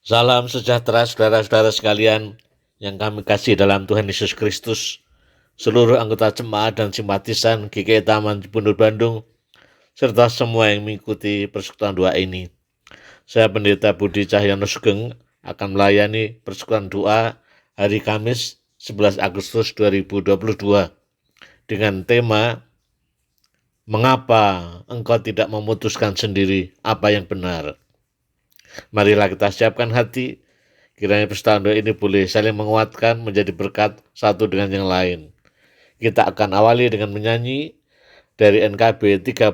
Salam sejahtera saudara-saudara sekalian yang kami kasih dalam Tuhan Yesus Kristus, seluruh anggota jemaat dan simpatisan GKI Taman Cibundur Bandung, serta semua yang mengikuti persekutuan doa ini. Saya Pendeta Budi Cahyono Sugeng akan melayani persekutuan doa hari Kamis 11 Agustus 2022 dengan tema Mengapa engkau tidak memutuskan sendiri apa yang benar? Marilah kita siapkan hati, kiranya persekutuan doa ini boleh saling menguatkan menjadi berkat satu dengan yang lain. Kita akan awali dengan menyanyi dari NKB 13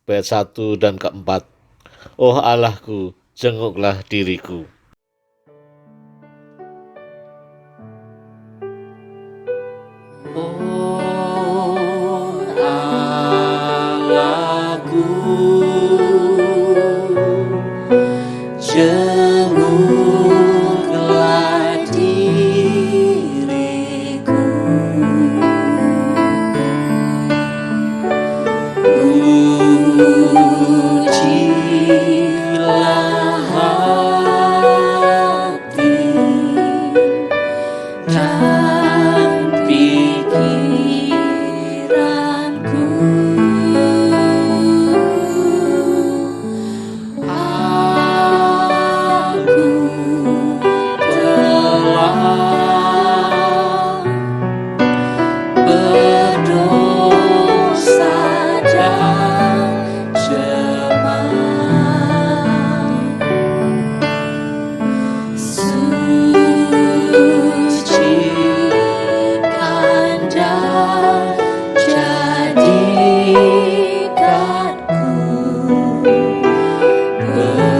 bait 1 dan keempat. Oh Allahku, jenguklah diriku. Oh Allahku, jenguklah diriku. Ujilah hati dan pikiranku. Aku telah berdosa dan jemaah. Sucikan dan jadikanku benar.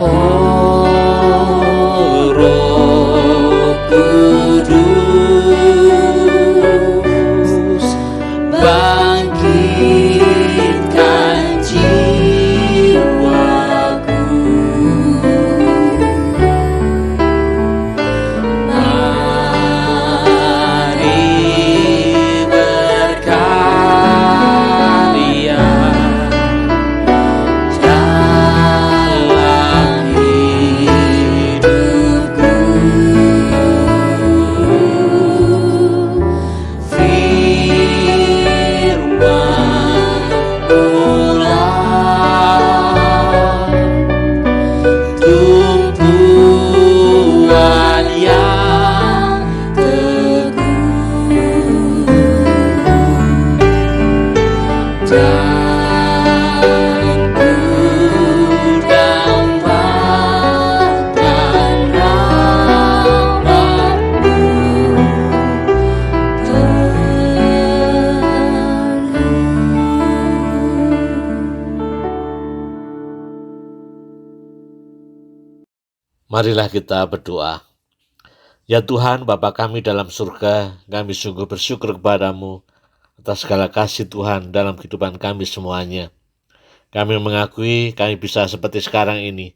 Oh Roh Kudus, bangkitkan jiwaku. Mari berkarya dalam hidupku. Firman ulang tumpuan yang teguh dan ku dambakan rahmat-Mu Marilah kita berdoa. Ya Tuhan, Bapa kami dalam surga, kami sungguh bersyukur kepadamu atas segala kasih Tuhan dalam kehidupan kami semuanya. Kami mengakui kami bisa seperti sekarang ini,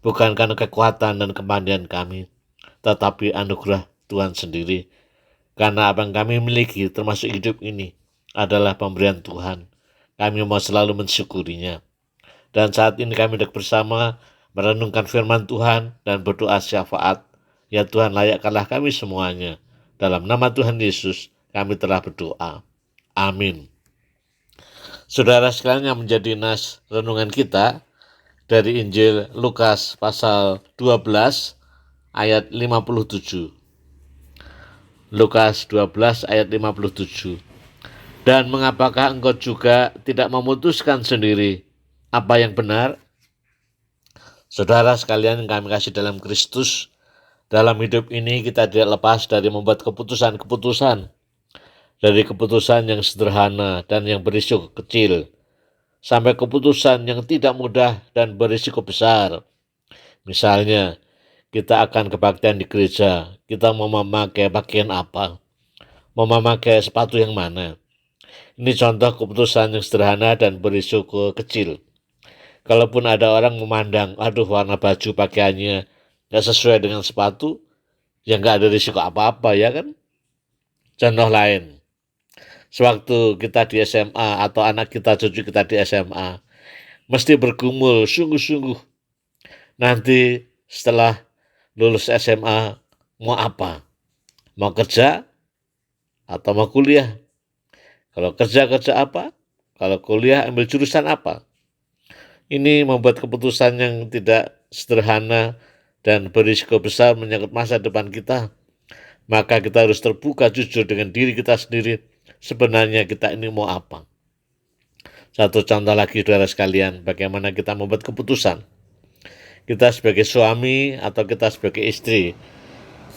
bukan karena kekuatan dan kepandaian kami, tetapi anugerah Tuhan sendiri. Karena apa yang kami miliki termasuk hidup ini adalah pemberian Tuhan. Kami mau selalu mensyukurinya. Dan saat ini kami duduk bersama merenungkan firman Tuhan dan berdoa syafaat. Ya Tuhan, layakkanlah kami semuanya. Dalam nama Tuhan Yesus kami telah berdoa. Amin. Saudara sekalian yang menjadi nas renungan kita dari Injil Lukas pasal 12 ayat 57. Lukas 12 ayat 57. Dan mengapakah engkau juga tidak memutuskan sendiri apa yang benar? Saudara sekalian yang kami kasih dalam Kristus, dalam hidup ini kita tidak lepas dari membuat keputusan-keputusan. Dari keputusan yang sederhana dan yang berisiko kecil, sampai keputusan yang tidak mudah dan berisiko besar. Misalnya, kita akan kebaktian di gereja, kita mau memakai pakaian apa? Mau memakai sepatu yang mana? Ini contoh keputusan yang sederhana dan berisiko kecil. Kalaupun ada orang memandang, aduh warna baju pakaiannya gak sesuai dengan sepatu, ya gak ada risiko apa-apa ya kan. Contoh lain, sewaktu kita di SMA atau anak kita, cucu kita di SMA, mesti bergumul sungguh-sungguh. Nanti setelah lulus SMA mau apa? Mau kerja atau mau kuliah? Kalau kerja apa? Kalau kuliah ambil jurusan apa? Ini membuat keputusan yang tidak sederhana dan berisiko besar menyangkut masa depan kita. Maka kita harus terbuka jujur dengan diri kita sendiri. Sebenarnya kita ini mau apa? Satu contoh lagi saudara sekalian, bagaimana kita membuat keputusan. Kita sebagai suami atau kita sebagai istri,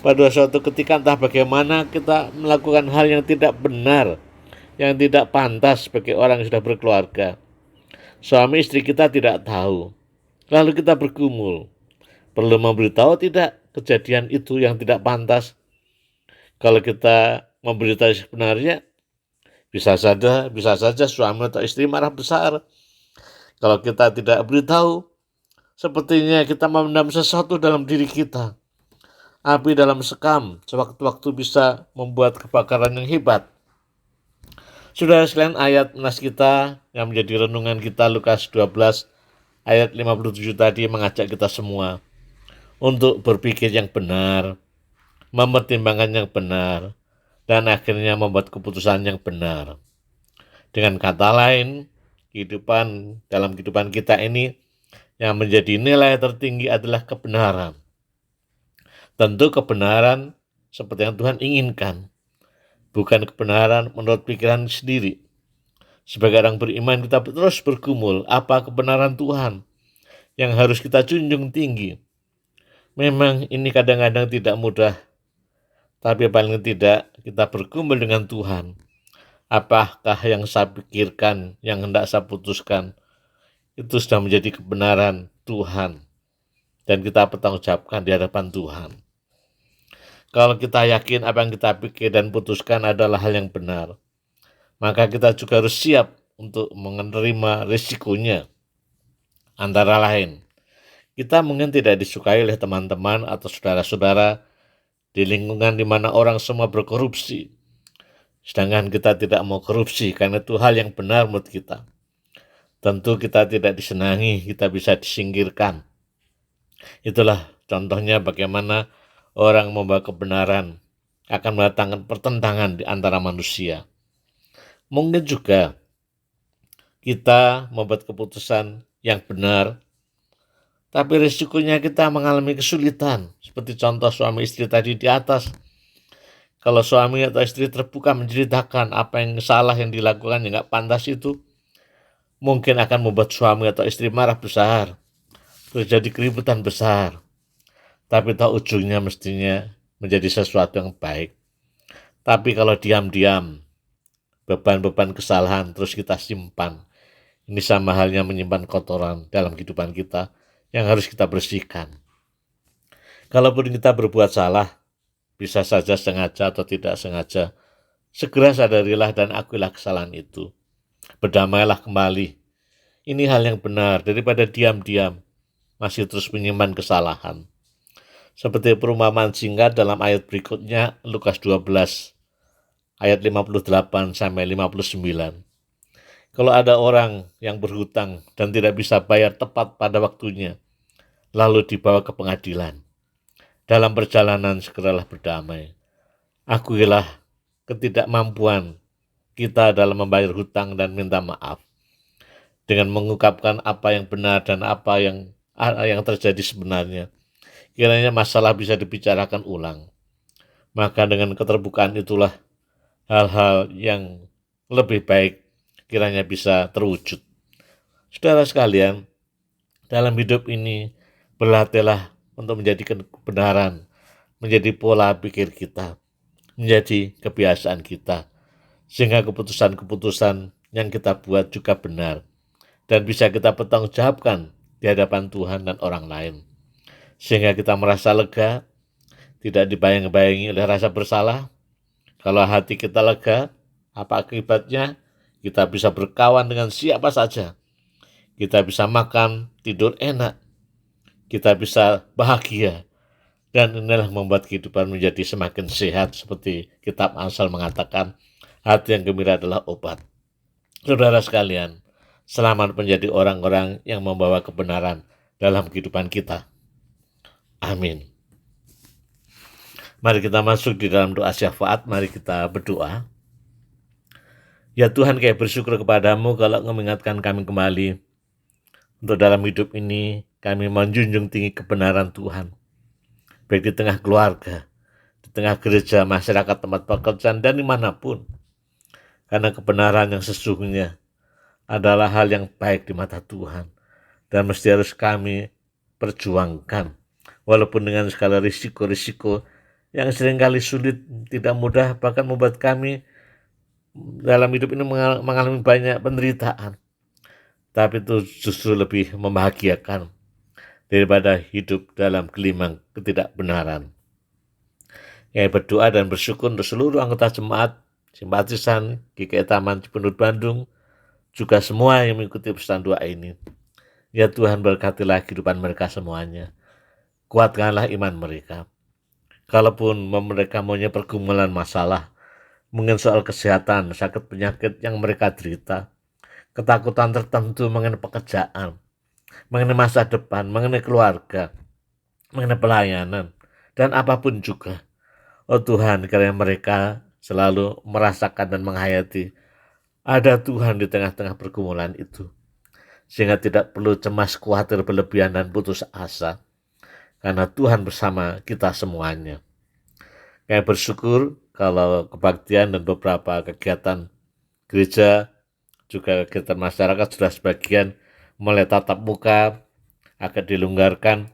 pada suatu ketika entah bagaimana kita melakukan hal yang tidak benar, yang tidak pantas bagi orang yang sudah berkeluarga. Suami istri kita tidak tahu, lalu kita bergumul. Perlu memberitahu tidak kejadian itu yang tidak pantas? Kalau kita memberitahu sebenarnya, bisa saja suami atau istri marah besar. Kalau kita tidak beritahu, sepertinya kita memendam sesuatu dalam diri kita. Api dalam sekam sewaktu-waktu bisa membuat kebakaran yang hebat. Saudara sekalian, ayat nas kita yang menjadi renungan kita Lukas 12 ayat 57 tadi mengajak kita semua untuk berpikir yang benar, mempertimbangkan yang benar, dan akhirnya membuat keputusan yang benar. Dengan kata lain, dalam kehidupan kita ini yang menjadi nilai tertinggi adalah kebenaran. Tentu kebenaran seperti yang Tuhan inginkan, bukan kebenaran menurut pikiran sendiri. Sebagai orang beriman kita terus bergumul, apa kebenaran Tuhan yang harus kita junjung tinggi. Memang ini kadang-kadang tidak mudah, tapi paling tidak kita bergumul dengan Tuhan. Apakah yang saya pikirkan, yang hendak saya putuskan, itu sudah menjadi kebenaran Tuhan, dan kita bertanggungjawabkan di hadapan Tuhan. Kalau kita yakin apa yang kita pikir dan putuskan adalah hal yang benar, maka kita juga harus siap untuk menerima risikonya. Antara lain, kita mungkin tidak disukai oleh teman-teman atau saudara-saudara di lingkungan di mana orang semua berkorupsi. Sedangkan kita tidak mau korupsi karena itu hal yang benar menurut kita. Tentu kita tidak disenangi, kita bisa disingkirkan. Itulah contohnya bagaimana orang membawa kebenaran akan mendatangkan pertentangan di antara manusia. Mungkin juga kita membuat keputusan yang benar, tapi risikonya kita mengalami kesulitan. Seperti contoh suami istri tadi di atas. Kalau suami atau istri terbuka menceritakan apa yang salah yang dilakukan yang gak pantas itu, mungkin akan membuat suami atau istri marah besar. Terjadi keributan besar. Tapi tahu ujungnya mestinya menjadi sesuatu yang baik. Tapi kalau diam-diam, beban-beban kesalahan terus kita simpan. Ini sama halnya menyimpan kotoran dalam kehidupan kita yang harus kita bersihkan. Kalaupun kita berbuat salah, bisa saja sengaja atau tidak sengaja, segera sadarilah dan akuilah kesalahan itu. Berdamailah kembali. Ini hal yang benar daripada diam-diam masih terus menyimpan kesalahan. Seperti perumpamaan singkat dalam ayat berikutnya, Lukas 12 ayat 58 sampai 59. Kalau ada orang yang berhutang dan tidak bisa bayar tepat pada waktunya, lalu dibawa ke pengadilan. Dalam perjalanan segeralah berdamai. Akuilah ketidakmampuan kita dalam membayar hutang dan minta maaf. Dengan mengungkapkan apa yang benar dan apa yang terjadi sebenarnya, kiranya masalah bisa dibicarakan ulang. Maka dengan keterbukaan itulah hal-hal yang lebih baik kiranya bisa terwujud. Saudara sekalian, dalam hidup ini berlatihlah untuk menjadikan kebenaran menjadi pola pikir kita, menjadi kebiasaan kita, sehingga keputusan-keputusan yang kita buat juga benar dan bisa kita pertanggungjawabkan di hadapan Tuhan dan orang lain, sehingga kita merasa lega, tidak dibayang-bayangi oleh rasa bersalah. Kalau hati kita lega, apa akibatnya? Kita bisa berkawan dengan siapa saja. Kita bisa makan, tidur enak. Kita bisa bahagia. Dan inilah membuat kehidupan menjadi semakin sehat, seperti kitab Amsal mengatakan, Hati yang gembira adalah obat. Saudara sekalian, selamat menjadi orang-orang yang membawa kebenaran dalam kehidupan kita. Amin. Mari kita masuk di dalam doa syafaat. Mari kita berdoa. Ya Tuhan, kami bersyukur kepadamu kalau mengingatkan kami kembali untuk dalam hidup ini kami menjunjung tinggi kebenaran Tuhan, baik di tengah keluarga, di tengah gereja, masyarakat, tempat pekerjaan, dan dimanapun. Karena kebenaran yang sesungguhnya adalah hal yang baik di mata Tuhan dan mesti harus kami perjuangkan, walaupun dengan segala risiko-risiko yang seringkali sulit, tidak mudah, bahkan membuat kami dalam hidup ini mengalami banyak penderitaan. Tapi itu justru lebih membahagiakan daripada hidup dalam gelimang ketidakbenaran. Kami berdoa dan bersyukur untuk seluruh anggota jemaat, simpatisan GKI Taman Cipunut Bandung, juga semua yang mengikuti pesan doa ini. Ya Tuhan, berkatilah kehidupan mereka semuanya. Kuatkanlah iman mereka. Kalaupun mereka punya pergumulan masalah, mungkin soal kesehatan, sakit penyakit yang mereka derita, ketakutan tertentu mengenai pekerjaan, mengenai masa depan, mengenai keluarga, mengenai pelayanan, dan apapun juga. Oh Tuhan, kiranya mereka selalu merasakan dan menghayati ada Tuhan di tengah-tengah pergumulan itu, sehingga tidak perlu cemas, khawatir, berlebihan, dan putus asa, karena Tuhan bersama kita semuanya. Kami bersyukur kalau kebaktian dan beberapa kegiatan gereja, juga kegiatan masyarakat sudah sebagian mulai tatap muka, akan dilonggarkan.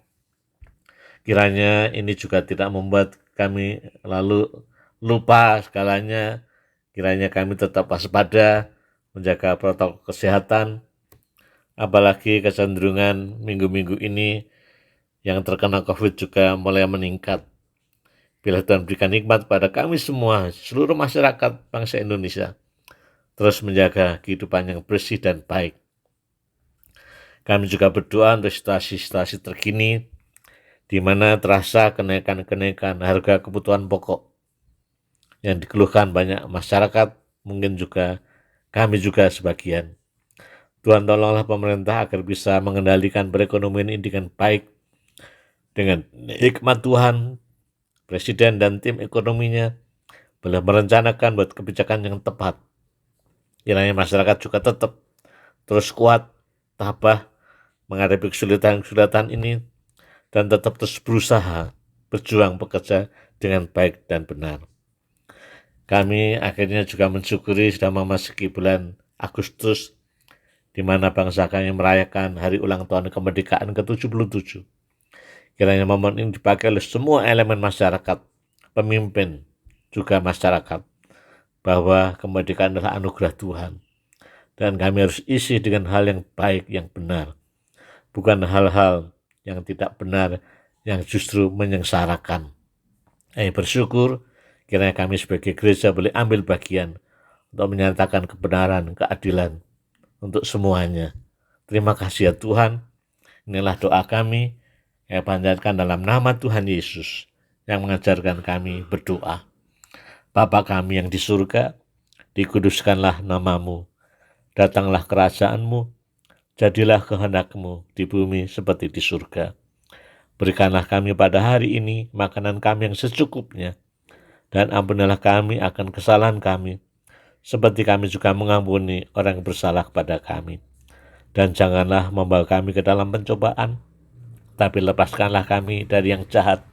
Kiranya ini juga tidak membuat kami lalu lupa segalanya. Kiranya kami tetap waspada, menjaga protokol kesehatan, apalagi kecenderungan minggu-minggu ini yang terkena COVID juga mulai meningkat. Bila Tuhan berikan nikmat pada kami semua, seluruh masyarakat bangsa Indonesia, terus menjaga kehidupan yang bersih dan baik. Kami juga berdoa untuk situasi-situasi terkini, di mana terasa kenaikan-kenaikan harga kebutuhan pokok yang dikeluhkan banyak masyarakat, mungkin juga kami juga sebagian. Tuhan, tolonglah pemerintah agar bisa mengendalikan perekonomian ini dengan baik. Dengan hikmat Tuhan, Presiden dan tim ekonominya boleh merencanakan buat kebijakan yang tepat. Kiranya masyarakat juga tetap terus kuat, tabah menghadapi kesulitan-kesulitan ini, dan tetap terus berusaha, berjuang, bekerja dengan baik dan benar. Kami akhirnya juga mensyukuri sudah memasuki bulan Agustus, di mana bangsa kami merayakan hari ulang tahun kemerdekaan ke-77. Kiranya momen ini dipakai oleh semua elemen masyarakat, pemimpin, juga masyarakat, bahwa kemerdekaan adalah anugerah Tuhan. Dan kami harus isi dengan hal yang baik, yang benar. Bukan hal-hal yang tidak benar, yang justru menyengsarakan. Kami bersyukur kiranya kami sebagai gereja boleh ambil bagian untuk menyatakan kebenaran, keadilan untuk semuanya. Terima kasih ya Tuhan. Inilah doa kami yang panjatkan dalam nama Tuhan Yesus yang mengajarkan kami berdoa. Bapa kami yang di surga, dikuduskanlah namamu. Datanglah kerajaanmu, jadilah kehendak-Mu di bumi seperti di surga. Berikanlah kami pada hari ini makanan kami yang secukupnya, dan ampunilah kami akan kesalahan kami, seperti kami juga mengampuni orang yang bersalah kepada kami. Dan janganlah membawa kami ke dalam pencobaan, tapi lepaskanlah kami dari yang jahat,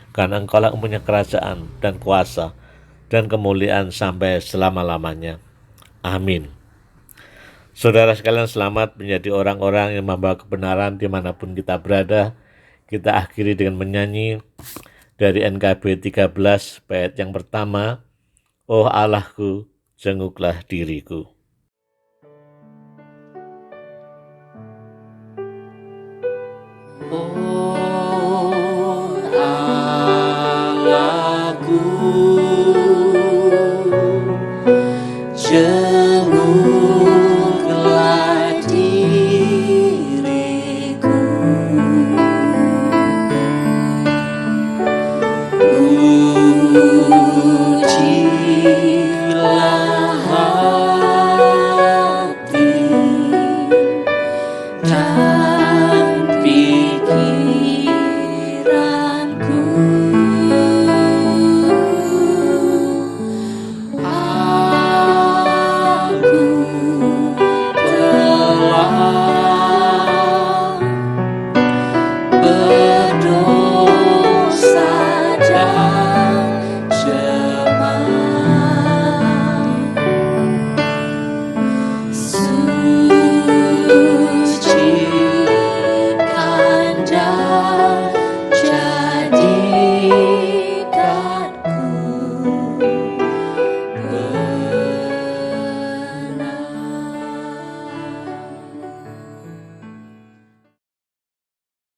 karena Engkau-lah yang punya kerajaan dan kuasa dan kemuliaan sampai selama-lamanya. Amin. Saudara sekalian, selamat menjadi orang-orang yang membawa kebenaran dimanapun kita berada. Kita akhiri dengan menyanyi dari NKB 13 bait yang pertama, Oh Allahku, jenguklah diriku. Oh Allahku,